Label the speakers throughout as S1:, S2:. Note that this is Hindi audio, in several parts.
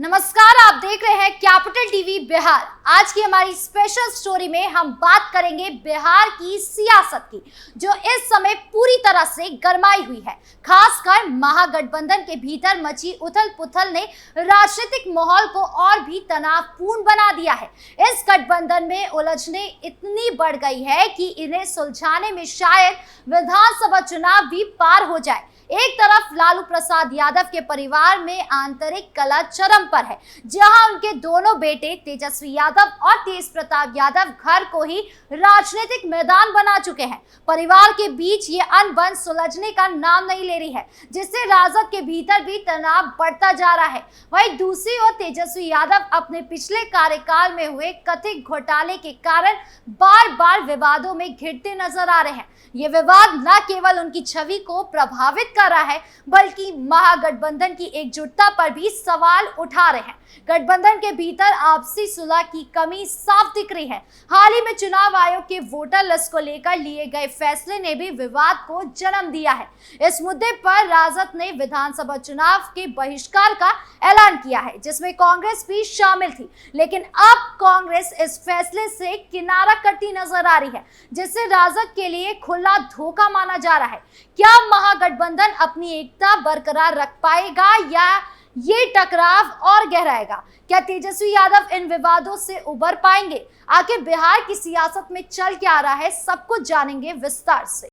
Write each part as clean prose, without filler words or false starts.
S1: नमस्कार, आप देख रहे हैं कैपिटल टीवी बिहार। आज की हमारी स्पेशल स्टोरी में हम बात करेंगे बिहार की सियासत की, जो इस समय पूरी तरह से गरमाई हुई है। खासकर महागठबंधन के भीतर मची उथल पुथल ने राजनीतिक माहौल को और भी तनावपूर्ण बना दिया है। इस गठबंधन में उलझने इतनी बढ़ गई है कि इन्हें सुलझाने में शायद विधानसभा चुनाव भी पार हो जाए। एक तरफ लालू प्रसाद यादव के परिवार में आंतरिक कलह चरम पर है, जहां उनके दोनों बेटे तेजस्वी यादव और तेज प्रताप यादव घर को ही राजनीतिक मैदान बना चुके हैं। परिवार के बीच ये अनबन सुलझने का नाम नहीं ले रही है, जिससे राजद के भीतर भी तनाव बढ़ता जा रहा है। वहीं दूसरी ओर तेजस्वी यादव अपने पिछले कार्यकाल में हुए कथित घोटाले के कारण बार बार विवादों में घिरते नजर आ रहे हैं। ये विवाद न केवल उनकी छवि को प्रभावित कर रहा है, बल्कि महागठबंधन की एकजुटता पर भी सवाल उठा रहे हैं। गठबंधन के भीतर आपसी सुलह की कमी साफ दिख रही है। हाल ही में चुनाव आयोग के वोटर लिस्ट को लेकर लिए गए फैसले ने भी विवाद को जन्म दिया है। इस मुद्दे पर राजद ने विधानसभा चुनाव के बहिष्कार का ऐलान किया है, जिसमें कांग्रेस भी शामिल थी। लेकिन अब कांग्रेस इस फैसले से किनारा करती नजर आ रही है, जिससे राजद के लिए खुला धोखा माना जा रहा है। क्या महागठबंधन अपनी एकता बरकरार रख पाएगा या ये टकराव और गहराएगा? क्या तेजस्वी यादव इन विवादों से उबर पाएंगे? आखिर बिहार की सियासत में चल क्या रहा है, सब कुछ जानेंगे विस्तार से।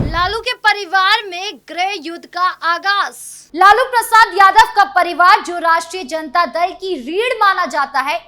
S1: लालू के परिवार में गृह युद्ध का आगाज। लालू प्रसाद यादव का परिवार, जो राष्ट्रीय जनता दल की रीढ़ माना जाता है,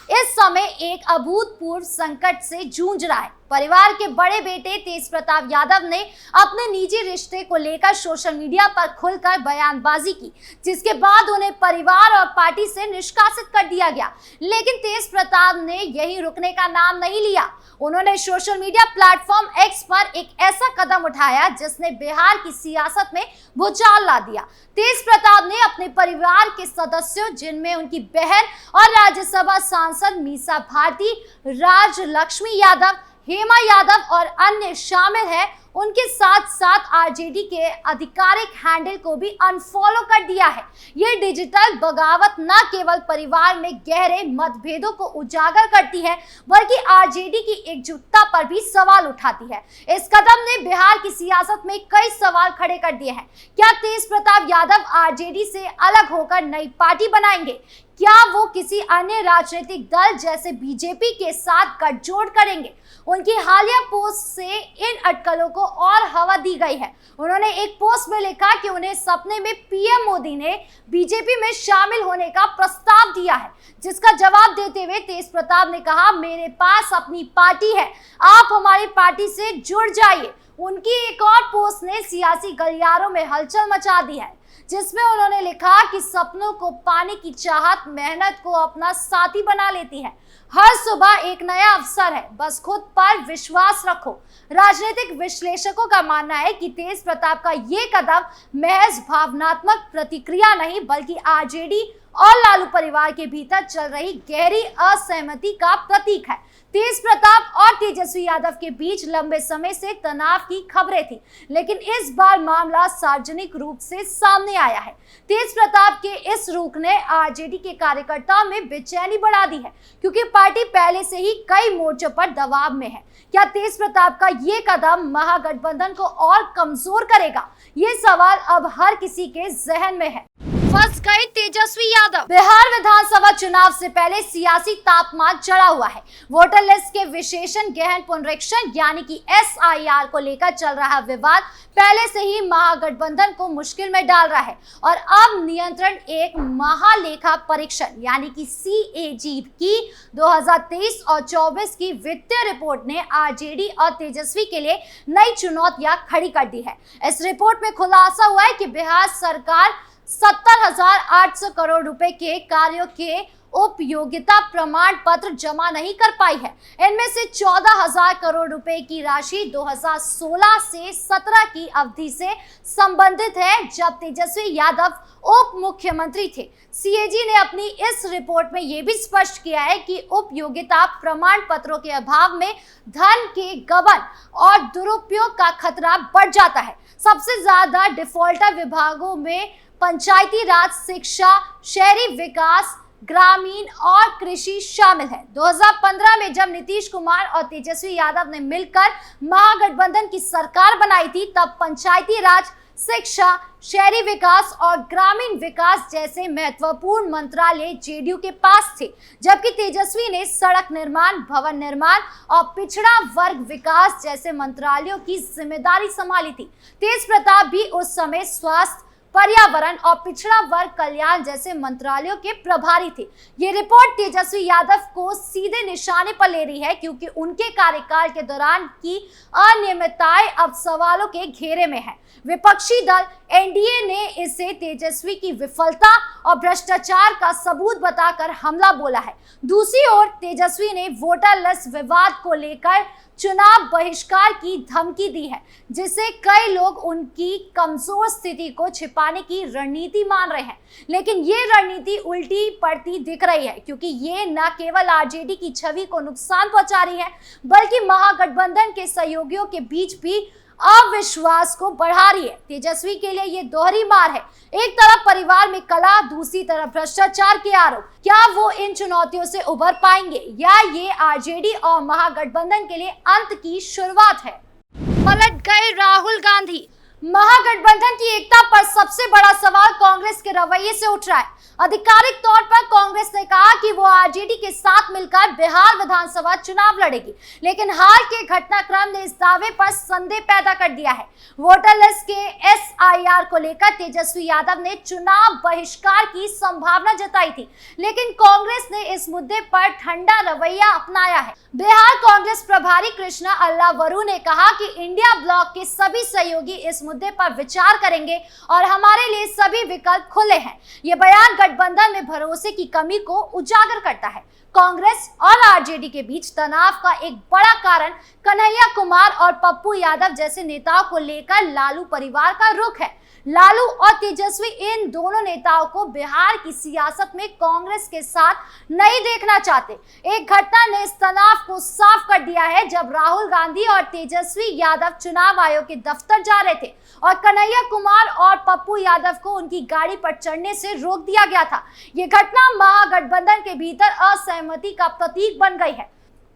S1: इस समय एक अभूतपूर्व संकट से जूझ रहा है। परिवार के बड़े बेटे तेज प्रताप यादव ने अपने निजी रिश्ते को लेकर सोशल मीडिया पर खुलकर बयानबाजी की, जिसके बाद उन्हें परिवार और पार्टी से निष्कासित कर दिया गया। लेकिन तेज प्रताप ने यहीं रुकने का नाम नहीं लिया। उन्होंने सोशल मीडिया प्लेटफॉर्म एक्स पर एक ऐसा कदम उठाया जिसने बिहार की सियासत में भूचाल ला दिया। तेज प्रताप ने अपने परिवार के सदस्यों, जिनमें उनकी बहन और राज्यसभा सांसद मीसा भारती, राजलक्ष्मी यादव, हेमा यादव और अन्य शामिल हैं, उनके साथ साथ आरजेडी के आधिकारिक हैंडल को भी अनफॉलो कर दिया है। ये डिजिटल बगावत न केवल परिवार में गहरे मतभेदों को उजागर करती है, बल्कि आरजेडी की एकजुटता पर भी सवाल उठाती है। इस कदम ने बिहार की सियासत में कई सवाल खड़े कर दिए हैं। क्या तेज प्रताप यादव आरजेडी से अलग होकर नई पार्टी बनाएंगे? क्या वो किसी अन्य राजनीतिक दल जैसे बीजेपी के साथ गठजोड़ करेंगे? उनकी हालिया पोस्ट से इन अटकलों को और हवा दी गई है। उन्होंने एक पोस्ट में लिखा कि उन्हें सपने में पीएम मोदी ने बीजेपी में शामिल होने का प्रस्ताव दिया है, जिसका जवाब देते हुए तेज प्रताप ने कहा, मेरे पास अपनी पार्टी है, आप हमारी पार्टी से जुड़ जाइए। उनकी एक और पोस्ट ने सियासी गलियारों में हलचल मचा दी है, जिसमें उन्होंने लिखा कि सपनों को पाने की चाहत मेहनत को अपना साथी बना लेती है। हर सुबह एक नया अवसर है, बस खुद पर विश्वास रखो। राजनीतिक विश्लेषकों का मानना है कि तेज प्रताप का ये कदम महज भावनात्मक प्रतिक्रिया नहीं, बल्कि आरजेडी और लालू परिवार के भीतर चल रही गहरी असहमति का प्रतीक है। तेज प्रताप और तेजस्वी यादव के बीच लंबे समय से तनाव की खबरें थी, लेकिन इस बार मामला सार्वजनिक रूप से सामने आया है। तेज प्रताप के इस रुख ने आरजेडी के कार्यकर्ताओं में बेचैनी बढ़ा दी है, क्योंकि पार्टी पहले से ही कई मोर्चों पर दबाव में है। क्या तेज प्रताप का ये कदम महागठबंधन को और कमजोर करेगा? ये सवाल अब हर किसी के जहन में है। फंस गए तेजस्वी यादव। बिहार विधानसभा चुनाव से पहले सियासी तापमान चढ़ा हुआ है। वोटर लिस्ट के विशेषण गहन पुनरीक्षण यानी कि SIR को लेकर चल रहा विवाद पहले से ही महागठबंधन को मुश्किल में डाल रहा है, और अब नियंत्रण एक महालेखा परीक्षण यानी कि CAG की 2023 और 24 की वित्तीय रिपोर्ट ने आरजेडी और तेजस्वी के लिए नई चुनौतियां खड़ी कर दी है। इस रिपोर्ट में खुलासा हुआ है कि बिहार सरकार 70,800 करोड़ रुपए के कार्यों के उपयोगिता प्रमाण पत्र जमा नहीं कर पाई है। इनमें से 14,000 करोड़ रुपए की राशि 2016 से 17 की अवधि से संबंधित है, जब तेजस्वी यादव उप मुख्यमंत्री थे। CAG ने अपनी इस रिपोर्ट में यह भी स्पष्ट किया है कि उपयोगिता प्रमाण पत्रों के अभाव में धन के गबन और दुरुपयोग का खतरा बढ़ जाता है। सबसे ज्यादा डिफॉल्टर विभागों में पंचायती राज, शिक्षा, शहरी विकास, ग्रामीण और कृषि शामिल है। 2015 में जब नीतीश कुमार और तेजस्वी यादव ने मिलकर महागठबंधन की सरकार बनाई थी, तब पंचायती राज, शिक्षा, शहरी विकास और ग्रामीण विकास जैसे महत्वपूर्ण मंत्रालय जेडीयू के पास थे, जबकि तेजस्वी ने सड़क निर्माण, भवन निर्माण और पिछड़ा वर्ग विकास जैसे मंत्रालयों की जिम्मेदारी संभाली थी। तेज प्रताप भी उस समय स्वास्थ्य, पर्यावरण और पिछड़ा वर्ग कल्याण जैसे मंत्रालयों के प्रभारी थे। ये रिपोर्ट तेजस्वी यादव को सीधे निशाने पर ले रही है, क्योंकि उनके कार्यकाल के दौरान की अनियमितताएं अब सवालों के घेरे में है। विपक्षी दल एनडीए ने इसे तेजस्वी की विफलता और भ्रष्टाचार का सबूत बताकर हमला बोला है। दूसरी ओर तेजस्वी ने वोटर लिस्ट विवाद को लेकर चुनाव बहिष्कार की धमकी दी है, जिसे कई लोग उनकी कमजोर स्थिति को छिपाने की रणनीति मान रहे हैं। लेकिन ये रणनीति उल्टी पड़ती दिख रही है, क्योंकि ये न केवल आरजेडी की छवि को नुकसान पहुंचा रही है, बल्कि महागठबंधन के सहयोगियों के बीच भी अविश्वास को बढ़ा रही है। तेजस्वी के लिए ये दोहरी मार है, एक तरफ परिवार में कलह, दूसरी तरफ भ्रष्टाचार के आरोप। क्या वो इन चुनौतियों से उबर पाएंगे, या ये आरजेडी और महागठबंधन के लिए अंत की शुरुआत है? पलट गए राहुल गांधी। महागठबंधन की एकता पर सबसे बड़ा सवाल कांग्रेस के रवैये से उठ रहा है। आधिकारिक तौर पर कांग्रेस ने कहा कि वो आरजेडी के साथ मिलकर बिहार विधानसभा चुनाव लड़ेगी, लेकिन हाल के घटनाक्रम ने इस दावे पर संदेह पैदा कर दिया है। वोटर लिस्ट के एसआईआर को लेकर तेजस्वी यादव ने चुनाव बहिष्कार की संभावना जताई थी, लेकिन कांग्रेस ने इस मुद्दे पर ठंडा रवैया अपनाया है। बिहार कांग्रेस प्रभारी कृष्णा अल्लावरू ने कहा कि इंडिया ब्लॉक के सभी सहयोगी इस मुद्दे पर विचार करेंगे और हमारे लिए सभी विकल्प खुले हैं। ये बयान गठबंधन में भरोसे की कमी को उजागर करता है। कांग्रेस और आरजेडी के बीच तनाव का एक बड़ा कारण कन्हैया कुमार और पप्पू यादव जैसे नेताओं को लेकर लालू परिवार का रुख है। लालू और तेजस्वी इन दोनों नेताओं को बिहार की सियासत में कांग्रेस के साथ नहीं देखना चाहते। एक घटना ने इस तनाव को साफ कर दिया है, जब राहुल गांधी और तेजस्वी यादव चुनाव आयोग के दफ्तर जा रहे थे और कन्हैया कुमार और पप्पू यादव को उनकी गाड़ी पर चढ़ने से रोक दिया गया था। ये घटना महागठबंधन के भीतर असहमति का प्रतीक बन गई है।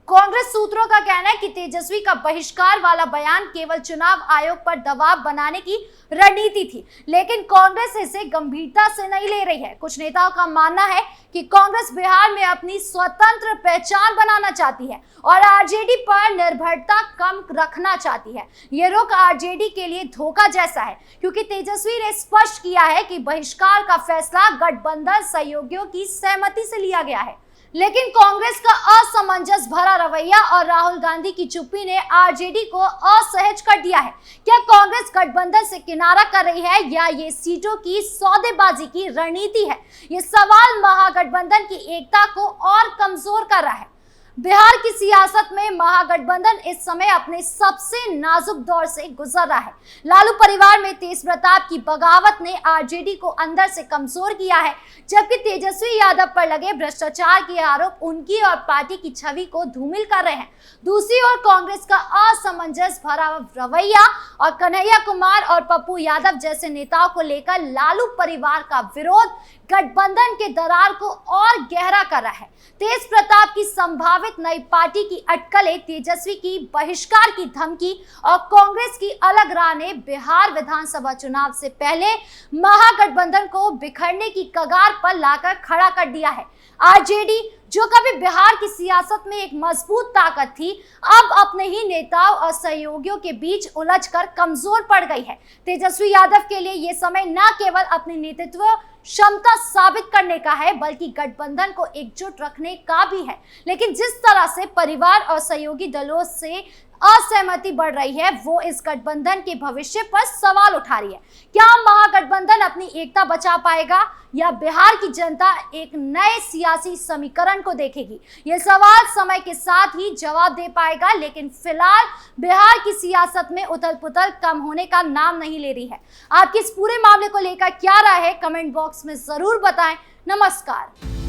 S1: कांग्रेस सूत्रों का कहना है कि तेजस्वी का बहिष्कार वाला बयान केवल चुनाव आयोग पर दबाव बनाने की रणनीति थी, लेकिन कांग्रेस इसे गंभीरता से नहीं ले रही है। कुछ नेताओं का मानना है कि कांग्रेस बिहार में अपनी स्वतंत्र पहचान बनाना चाहती है और आरजेडी पर निर्भरता कम रखना चाहती है। ये रुख आरजेडी के लिए धोखा जैसा है, क्योंकि तेजस्वी ने स्पष्ट किया है कि बहिष्कार का फैसला गठबंधन सहयोगियों की सहमति से लिया गया है। लेकिन कांग्रेस का असमंजस भरा रवैया और राहुल गांधी की चुप्पी ने आरजेडी को असहज कर दिया है। क्या कांग्रेस गठबंधन से किनारा कर रही है, या ये सीटों की सौदेबाजी की रणनीति है? ये सवाल महागठबंधन की एकता को और कमजोर कर रहा है। बिहार की सियासत में महागठबंधन इस समय अपने सबसे नाजुक दौर से गुजर रहा है। लालू परिवार में तेज प्रताप की बगावत ने आरजेडी को अंदर से कमजोर किया है, जबकि तेजस्वी यादव पर लगे भ्रष्टाचार के आरोप उनकी और पार्टी की छवि को धूमिल कर रहे हैं। दूसरी ओर कांग्रेस का असमंजस भरा रवैया और कन्हैया कुमार और पप्पू यादव जैसे नेताओं को लेकर लालू परिवार का विरोध गठबंधन के दरार को और गहरा कर रहा है। तेज प्रताप की संभावित नई पार्टी की अटकलें, तेजस्वी की बहिष्कार की धमकी और कांग्रेस की अलग राह ने बिहार विधानसभा चुनाव से पहले महागठबंधन को बिखरने की कगार पर लाकर खड़ा कर दिया है। आरजेडी, जो कभी बिहार की सियासत में एक मजबूत ताकत थी, अब अपने ही नेताओं और सहयोगियों के बीच उलझकर कमजोर पड़ गई है। तेजस्वी यादव के लिए ये समय न केवल अपने नेतृत्व क्षमता साबित करने का है, बल्कि गठबंधन को एकजुट रखने का भी है। लेकिन जिस तरह से परिवार और सहयोगी दलों से असहमति बढ़ रही है, वो इस गठबंधन के भविष्य पर सवाल उठा रही है। क्या महागठबंधन अपनी एकता बचा पाएगा, या बिहार की जनता एक नए सियासी समीकरण को देखेगी? ये सवाल समय के साथ ही जवाब दे पाएगा, लेकिन फिलहाल बिहार की सियासत में उथल पुथल कम होने का नाम नहीं ले रही है। आपकी इस पूरे मामले को लेकर क्या राय है, कमेंट बॉक्स में जरूर बताएं। नमस्कार।